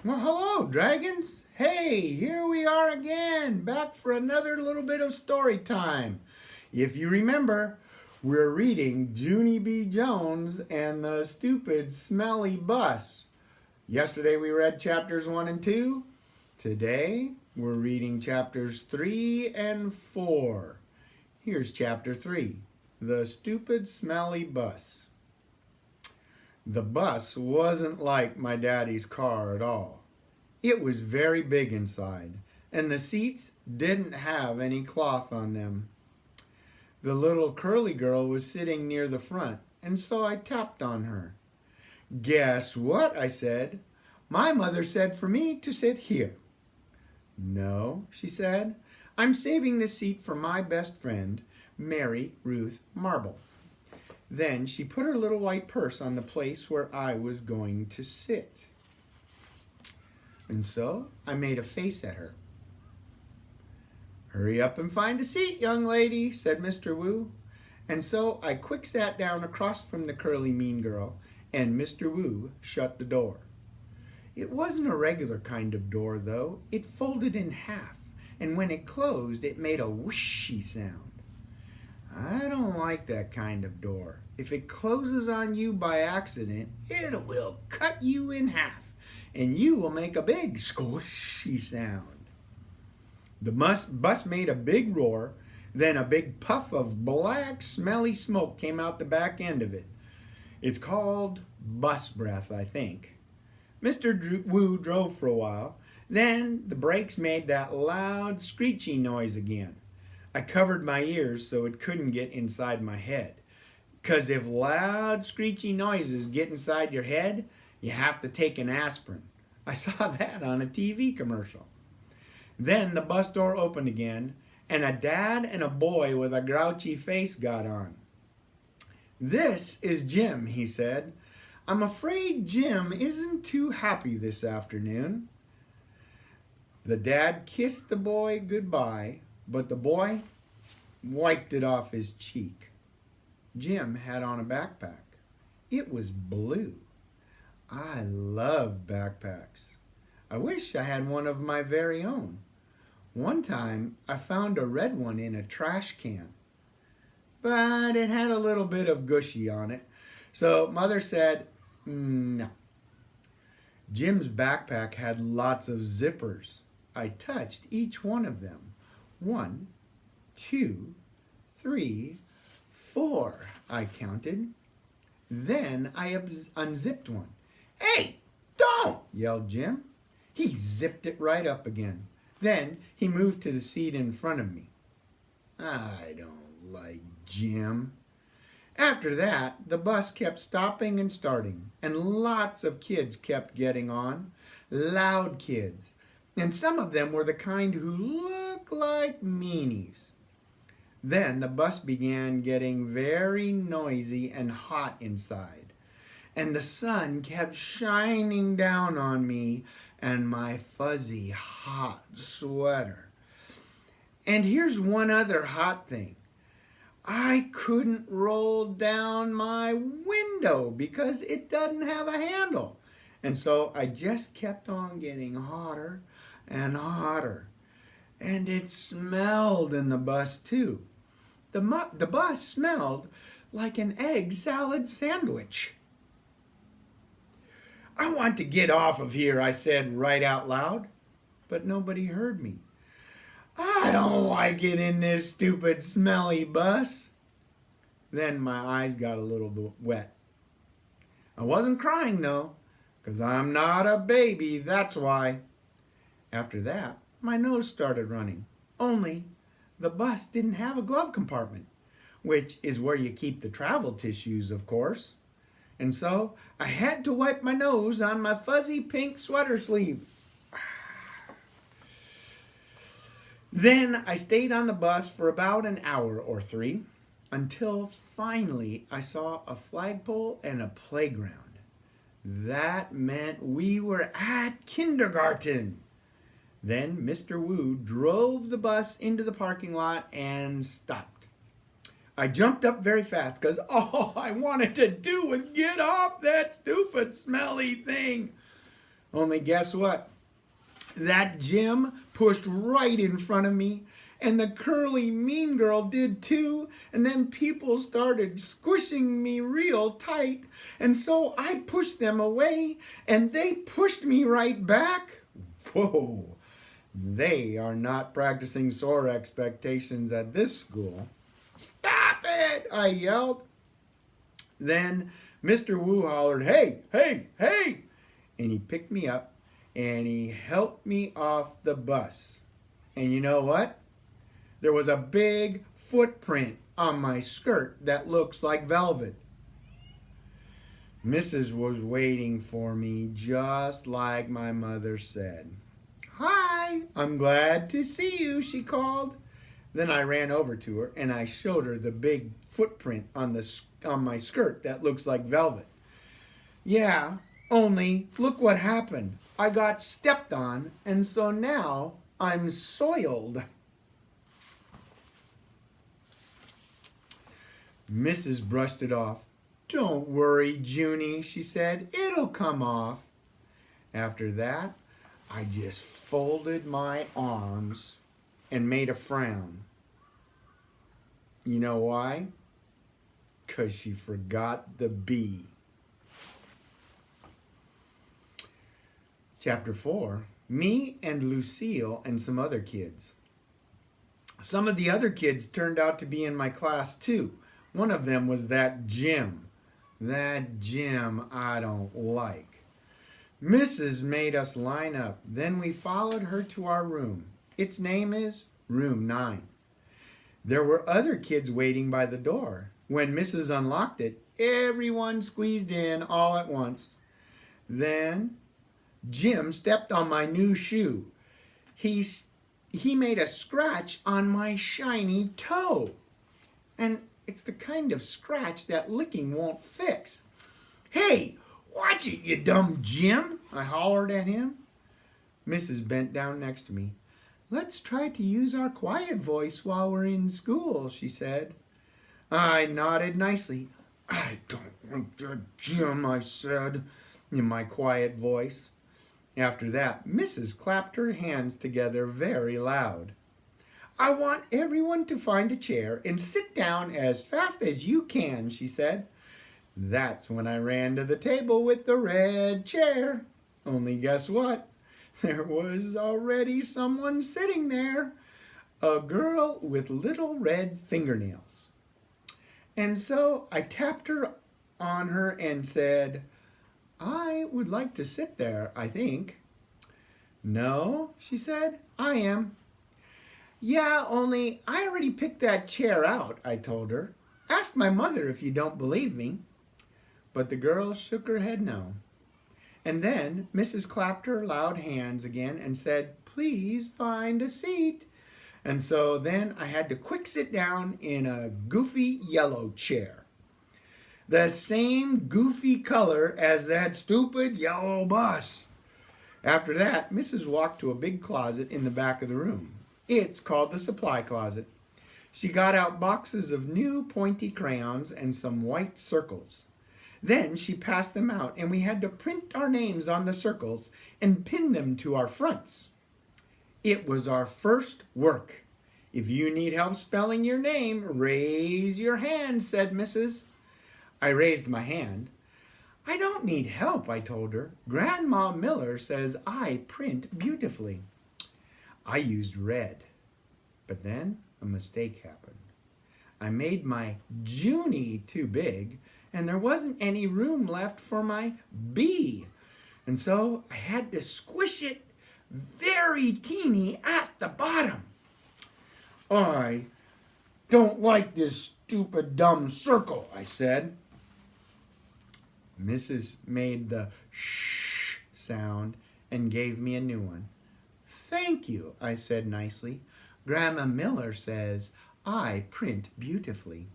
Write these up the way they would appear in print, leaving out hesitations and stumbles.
Well, hello, dragons. Hey, here we are again, back for another little bit of story time. If you remember, we're reading Junie B. Jones and the Stupid Smelly Bus. Yesterday we read chapters 1 and 2. Today we're reading chapters 3 and 4. Here's chapter 3, The Stupid Smelly Bus. The bus wasn't like my daddy's car at all. It was very big inside, and the seats didn't have any cloth on them. The little curly girl was sitting near the front, and so I tapped on her. "Guess what?" I said. "My mother said for me to sit here." "No," she said. "I'm saving this seat for my best friend, Mary Ruth Marble." Then she put her little white purse on the place where I was going to sit. And so I made a face at her. "Hurry up and find a seat, young lady," said Mr. Wu. And so I quick sat down across from the curly mean girl, and Mr. Wu shut the door. It wasn't a regular kind of door, though. It folded in half, and when it closed, it made a whooshy sound. I don't like that kind of door. If it closes on you by accident, it will cut you in half, and you will make a big squishy sound. The bus made a big roar, then a big puff of black, smelly smoke came out the back end of it. It's called bus breath, I think. Mr. Wu drove for a while, then the brakes made that loud, screechy noise again. I covered my ears so it couldn't get inside my head. 'Cause if loud, screechy noises get inside your head, you have to take an aspirin. I saw that on a TV commercial. Then the bus door opened again, and a dad and a boy with a grouchy face got on. "This is Jim," he said. "I'm afraid Jim isn't too happy this afternoon." The dad kissed the boy goodbye, but the boy wiped it off his cheek. Jim had on a backpack. It was blue. I love backpacks. I wish I had one of my very own. One time I found a red one in a trash can, but it had a little bit of gushy on it, so Mother said no. Jim's backpack had lots of zippers. I touched each one of them. 1, 2, 3, 4, I counted. Then I unzipped one. "Hey, don't!" yelled Jim. He zipped it right up again. Then he moved to the seat in front of me. I don't like Jim. After that, the bus kept stopping and starting, and lots of kids kept getting on. Loud kids. And some of them were the kind who looked like meanies. Then the bus began getting very noisy and hot inside, and the sun kept shining down on me and my fuzzy, hot sweater. And here's one other hot thing. I couldn't roll down my window because it doesn't have a handle. And so I just kept on getting hotter and hotter. And it smelled in the bus too. The bus smelled like an egg salad sandwich. "I want to get off of here," I said right out loud, but nobody heard me. "I don't like it in this stupid smelly bus." Then my eyes got a little bit wet. I wasn't crying though, 'cause I'm not a baby, that's why. After that, my nose started running. Only the bus didn't have a glove compartment, which is where you keep the travel tissues, of course. And so I had to wipe my nose on my fuzzy pink sweater sleeve. Then I stayed on the bus for about an hour or 3, until finally I saw a flagpole and a playground. That meant we were at kindergarten. Then Mr. Wu drove the bus into the parking lot and stopped. I jumped up very fast because all I wanted to do was get off that stupid smelly thing. Only guess what? That Jim pushed right in front of me, and the curly mean girl did too, and then people started squishing me real tight, and so I pushed them away, and they pushed me right back. Whoa, they are not practicing SOAR expectations at this school. Stop it, I yelled. Then Mr. Wu hollered, hey, hey, hey, and he picked me up and he helped me off the bus. And you know what? There was a big footprint on my skirt that looks like velvet. Mrs. was waiting for me just like my mother said. Hi, I'm glad to see you, she called. Then I ran over to her and I showed her the big footprint on my skirt that looks like velvet. Yeah, only look what happened. I got stepped on, and so now I'm soiled. Mrs. brushed it off. Don't worry, Junie, she said. It'll come off. After that, I just folded my arms and made a frown. You know why? 'Cause she forgot the B. Chapter 4, me and Lucille and some other kids. Some of the other kids turned out to be in my class too. One of them was that Jim. That Jim I don't like. Mrs. made us line up. Then we followed her to our room. Its name is Room 9. There were other kids waiting by the door. When Mrs. unlocked it, everyone squeezed in all at once. Then Jim stepped on my new shoe. He made a scratch on my shiny toe. And it's the kind of scratch that licking won't fix. Hey, watch it, you dumb Jim, I hollered at him. Mrs. bent down next to me. Let's try to use our quiet voice while we're in school, she said. I nodded nicely. I don't want that Jim, I said in my quiet voice. After that, Mrs. clapped her hands together very loud. I want everyone to find a chair and sit down as fast as you can, she said. That's when I ran to the table with the red chair. Only guess what? There was already someone sitting there, a girl with little red fingernails. And so I tapped her on her and said, I would like to sit there, I think. No, she said, I am. Yeah, only I already picked that chair out, I told her. Ask my mother if you don't believe me. But the girl shook her head no. And then Mrs. clapped her loud hands again and said, please find a seat. And so then I had to quick sit down in a goofy yellow chair. The same goofy color as that stupid yellow bus. After that, Mrs. walked to a big closet in the back of the room. It's called the supply closet. She got out boxes of new pointy crayons and some white circles. Then she passed them out and we had to print our names on the circles and pin them to our fronts. It was our first work. If you need help spelling your name, raise your hand, said Mrs. I raised my hand. I don't need help, I told her. Grandma Miller says I print beautifully. I used red, but then a mistake happened. I made my Junie too big, and there wasn't any room left for my B. And so I had to squish it very teeny at the bottom. I don't like this stupid dumb circle, I said. Mrs. made the shh sound and gave me a new one. Thank you, I said nicely. Grandma Miller says I print beautifully.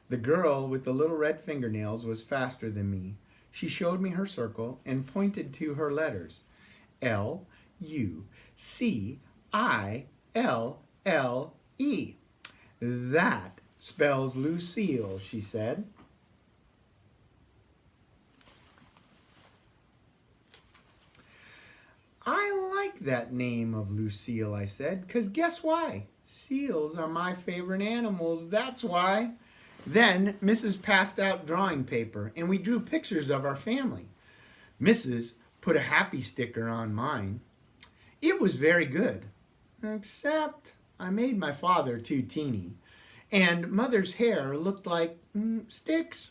The girl with the little red fingernails was faster than me. She showed me her circle and pointed to her letters. Lucille. That spells Lucille, she said. that name of Lucille, I said, 'cause guess why? Seals are my favorite animals, that's why. Then Mrs. passed out drawing paper, and we drew pictures of our family. Mrs. put a happy sticker on mine. It was very good, except I made my father too teeny, and Mother's hair looked like sticks.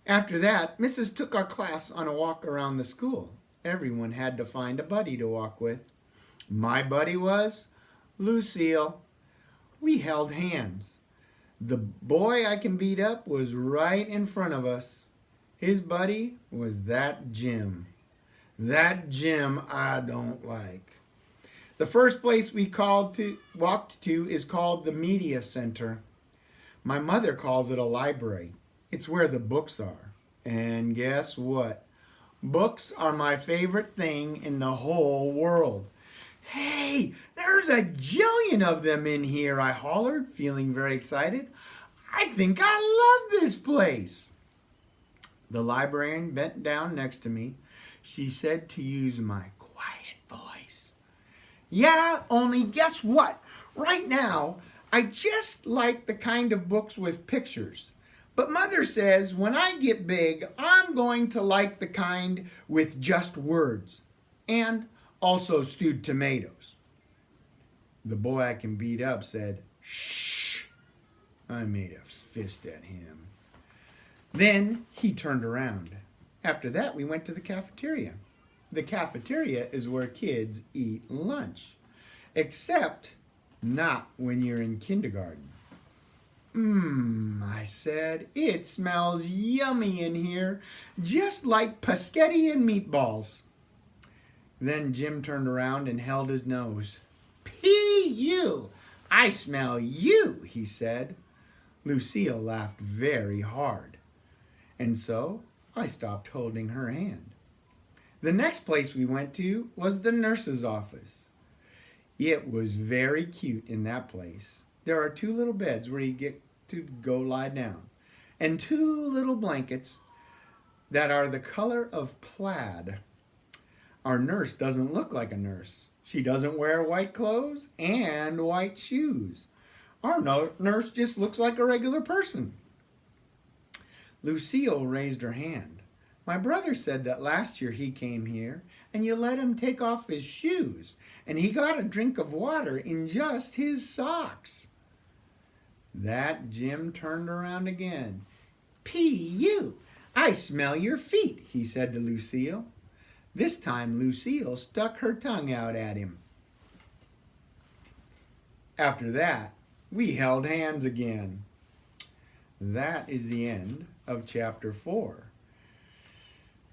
After that, Mrs. took our class on a walk around the school. Everyone had to find a buddy to walk with. My buddy was Lucille. We held hands. The boy I can beat up was right in front of us. His buddy was that Jim. That Jim I don't like. The first place we walked to is called the Media Center. My mother calls it a library. It's where the books are. And guess what? Books are my favorite thing in the whole world. Hey, there's a jillion of them in here, I hollered, feeling very excited. I think I love this place. The librarian bent down next to me. She said to use my quiet voice. Yeah, only guess what? Right now, I just like the kind of books with pictures. But Mother says when I get big, I'm going to like the kind with just words. And also stewed tomatoes. The boy I can beat up said, shh. I made a fist at him. Then he turned around. After that, we went to the cafeteria. The cafeteria is where kids eat lunch, except not when you're in kindergarten. I said, it smells yummy in here, just like paschetti and meatballs. Then Jim turned around and held his nose. P.U. I smell you, he said. Lucille laughed very hard. And so I stopped holding her hand. The next place we went to was the nurse's office. It was very cute in that place. There are 2 little beds where you get to go lie down, and 2 little blankets that are the color of plaid. Our nurse doesn't look like a nurse. She doesn't wear white clothes and white shoes. Our nurse just looks like a regular person. Lucille raised her hand. My brother said that last year he came here and you let him take off his shoes and he got a drink of water in just his socks. That Jim turned around again. P.U. I smell your feet, he said to Lucille. This time Lucille stuck her tongue out at him. After that, we held hands again. That is the end of chapter 4.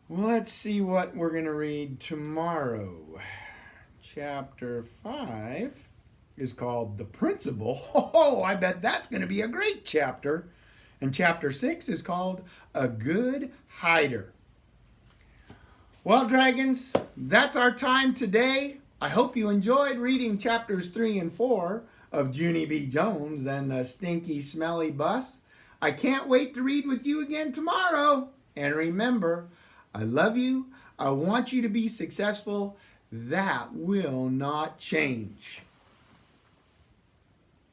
Let's see what we're going to read tomorrow. Chapter 5 is called The Principal. Oh, I bet that's going to be a great chapter. And chapter 6 is called A Good Hider. Well, dragons, that's our time today. I hope you enjoyed reading chapters 3 and 4 of Junie B. Jones and the Stinky Smelly Bus. I can't wait to read with you again tomorrow. And remember, I love you. I want you to be successful. That will not change.